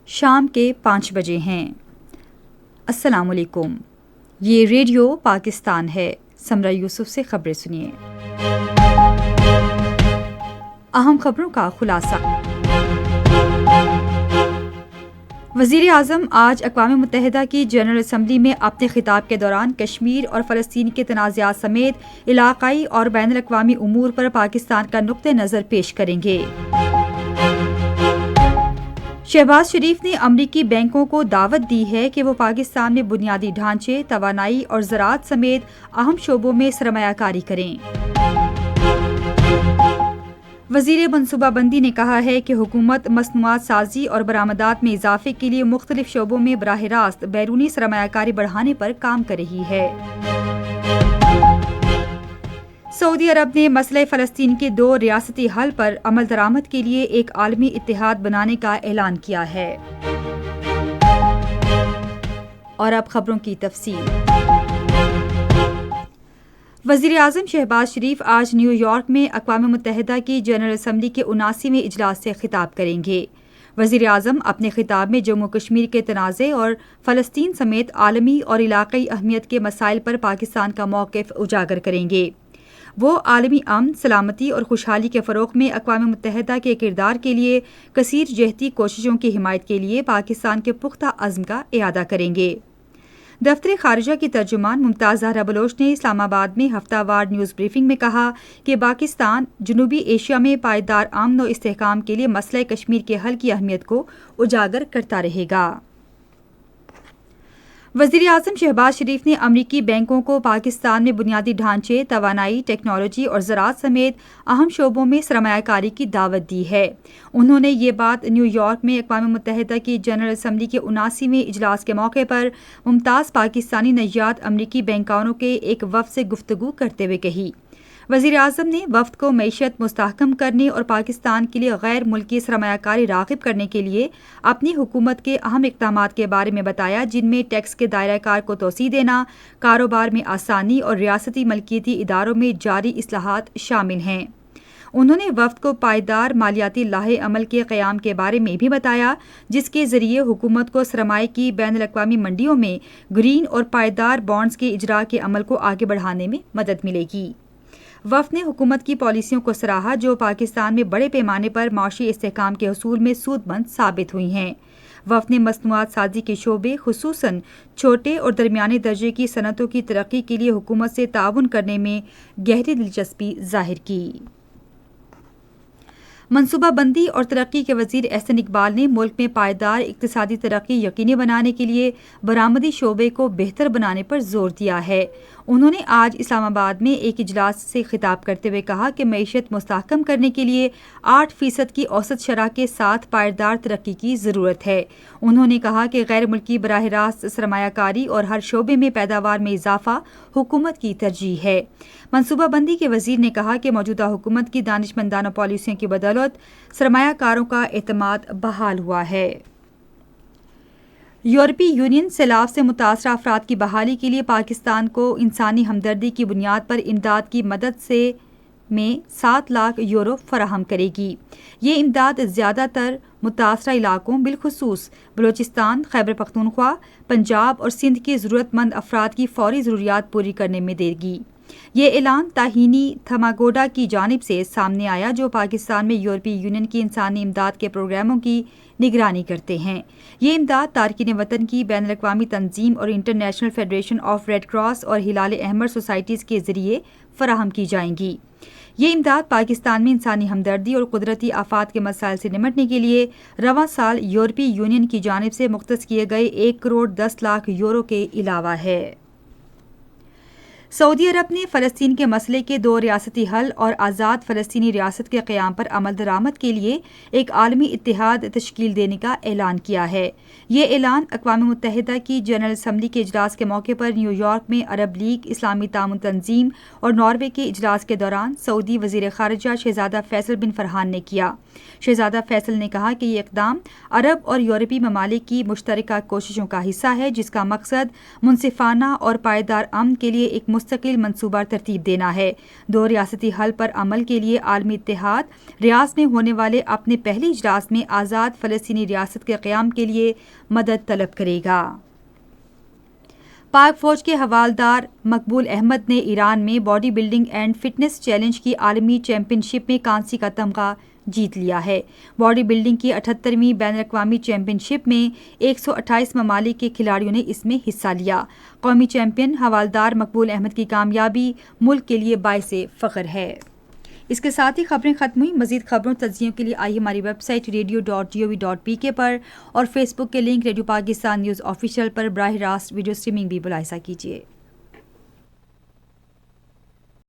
شام کے 5 بجے ہیں۔ السلام علیکم، یہ ریڈیو پاکستان ہے۔ سمرہ یوسف سے خبریں سنیے۔ اہم خبروں کا خلاصہ۔ وزیر اعظم آج اقوام متحدہ کی جنرل اسمبلی میں اپنے خطاب کے دوران کشمیر اور فلسطین کے تنازعات سمیت علاقائی اور بین الاقوامی امور پر پاکستان کا نقطہ نظر پیش کریں گے۔ شہباز شریف نے امریکی بینکوں کو دعوت دی ہے کہ وہ پاکستان میں بنیادی ڈھانچے، توانائی اور زراعت سمیت اہم شعبوں میں سرمایہ کاری کریں۔ وزیر منصوبہ بندی نے کہا ہے کہ حکومت مصنوعات سازی اور برآمدات میں اضافے کے لیے مختلف شعبوں میں براہ راست بیرونی سرمایہ کاری بڑھانے پر کام کر رہی ہے۔ سعودی عرب نے مسئلہ فلسطین کے 2 ریاستی حل پر عمل درآمد کے لیے ایک عالمی اتحاد بنانے کا اعلان کیا ہے۔ اور اب خبروں کی تفصیل۔ وزیر اعظم شہباز شریف آج نیو یارک میں اقوام متحدہ کی جنرل اسمبلی کے 79ویں اجلاس سے خطاب کریں گے۔ وزیر اعظم اپنے خطاب میں جموں کشمیر کے تنازع اور فلسطین سمیت عالمی اور علاقائی اہمیت کے مسائل پر پاکستان کا موقف اجاگر کریں گے۔ وہ عالمی امن، سلامتی اور خوشحالی کے فروغ میں اقوام متحدہ کے کردار کے لیے کثیر جہتی کوششوں کی حمایت کے لیے پاکستان کے پختہ عزم کا اعادہ کریں گے۔ دفتر خارجہ کی ترجمان ممتاز زہرا بلوچ نے اسلام آباد میں ہفتہ وار نیوز بریفنگ میں کہا کہ پاکستان جنوبی ایشیا میں پائیدار امن و استحکام کے لیے مسئلہ کشمیر کے حل کی اہمیت کو اجاگر کرتا رہے گا۔ وزیر اعظم شہباز شریف نے امریکی بینکوں کو پاکستان میں بنیادی ڈھانچے، توانائی، ٹیکنالوجی اور زراعت سمیت اہم شعبوں میں سرمایہ کاری کی دعوت دی ہے۔ انہوں نے یہ بات نیو یارک میں اقوام متحدہ کی جنرل اسمبلی کے 79ویں اجلاس کے موقع پر ممتاز پاکستانی نژاد امریکی بینکاروں کے ایک وفد سے گفتگو کرتے ہوئے کہی۔ وزیر اعظم نے وفد کو معیشت مستحکم کرنے اور پاکستان کے لیے غیر ملکی سرمایہ کاری راغب کرنے کے لیے اپنی حکومت کے اہم اقدامات کے بارے میں بتایا، جن میں ٹیکس کے دائرہ کار کو توسیع دینا، کاروبار میں آسانی اور ریاستی ملکیتی اداروں میں جاری اصلاحات شامل ہیں۔ انہوں نے وفد کو پائیدار مالیاتی لاہے عمل کے قیام کے بارے میں بھی بتایا، جس کے ذریعے حکومت کو سرمایہ کی بین الاقوامی منڈیوں میں گرین اور پائیدار بانڈز کے اجراء کے عمل کو آگے بڑھانے میں مدد ملے گی۔ وفد نے حکومت کی پالیسیوں کو سراہا جو پاکستان میں بڑے پیمانے پر معاشی استحکام کے حصول میں سود مند ثابت ہوئی ہیں۔ وفد نے مصنوعات سازی کے شعبے، خصوصاً چھوٹے اور درمیانے درجے کی صنعتوں کی ترقی کے لیے حکومت سے تعاون کرنے میں گہری دلچسپی ظاہر کی۔ منصوبہ بندی اور ترقی کے وزیر احسن اقبال نے ملک میں پائیدار اقتصادی ترقی یقینی بنانے کے لیے برآمدی شعبے کو بہتر بنانے پر زور دیا ہے۔ انہوں نے آج اسلام آباد میں ایک اجلاس سے خطاب کرتے ہوئے کہا کہ معیشت مستحکم کرنے کے لیے 8% کی اوسط شرح کے ساتھ پائیدار ترقی کی ضرورت ہے۔ انہوں نے کہا کہ غیر ملکی براہ راست سرمایہ کاری اور ہر شعبے میں پیداوار میں اضافہ حکومت کی ترجیح ہے۔ منصوبہ بندی کے وزیر نے کہا کہ موجودہ حکومت کی دانشمندانہ پالیسیوں کی بدولت سرمایہ کاروں کا اعتماد بحال ہوا ہے۔ یورپی یونین سیلاب سے متاثرہ افراد کی بحالی کے لیے پاکستان کو انسانی ہمدردی کی بنیاد پر امداد کی مدد سے میں 7 لاکھ یورو فراہم کرے گی۔ یہ امداد زیادہ تر متاثرہ علاقوں بالخصوص بلوچستان، خیبر پختونخوا، پنجاب اور سندھ کے ضرورت مند افراد کی فوری ضروریات پوری کرنے میں دے گی۔ یہ اعلان تاہینی تھماگوڈا کی جانب سے سامنے آیا، جو پاکستان میں یورپی یونین کی انسانی امداد کے پروگراموں کی نگرانی کرتے ہیں۔ یہ امداد تارکین وطن کی بین الاقوامی تنظیم اور international federation of red cross اور ہلال احمر سوسائٹیز کے ذریعے فراہم کی جائیں گی۔ یہ امداد پاکستان میں انسانی ہمدردی اور قدرتی آفات کے مسائل سے نمٹنے کے لیے رواں سال یورپی یونین کی جانب سے مختص کیے گئے 1 کروڑ 10 لاکھ یورو کے علاوہ ہے۔ سعودی عرب نے فلسطین کے مسئلے کے 2 ریاستی حل اور آزاد فلسطینی ریاست کے قیام پر عمل درآمد کے لیے ایک عالمی اتحاد تشکیل دینے کا اعلان کیا ہے۔ یہ اعلان اقوام متحدہ کی جنرل اسمبلی کے اجلاس کے موقع پر نیو یارک میں عرب لیگ، اسلامی تعاون تنظیم اور ناروے کے اجلاس کے دوران سعودی وزیر خارجہ شہزادہ فیصل بن فرحان نے کیا۔ شہزادہ فیصل نے کہا کہ یہ اقدام عرب اور یورپی ممالک کی مشترکہ کوششوں کا حصہ ہے، جس کا مقصد منصفانہ اور پائیدار امن کے لیے ایک مستقل منصوبہ ترتیب دینا ہے۔ 2 ریاستی حل پر عمل کے لیے عالمی اتحاد ریاض میں ہونے والے اپنے پہلے اجلاس میں آزاد فلسطینی ریاست کے قیام کے لیے مدد طلب کرے گا۔ پاک فوج کے حوالدار مقبول احمد نے ایران میں body building and fitness challenge کی عالمی چیمپئن شپ میں کانسی کا تمغہ جیت لیا ہے۔ باڈی بلڈنگ کی 78ویں بین الاقوامی چیمپئن شپ میں 128 ممالک کے کھلاڑیوں نے اس میں حصہ لیا۔ قومی چیمپئن حوالدار مقبول احمد کی کامیابی ملک کے لیے باعث فخر ہے۔ اس کے ساتھ ہی خبریں ختم ہوئیں۔ مزید خبروں تجزیوں کے لیے آئیے ہماری ویب سائٹ radio.gov.pk پر اور فیس بک کے link radio Pakistan news official پر براہ راست ویڈیو اسٹریمنگ بھی ملاحظہ کیجیے۔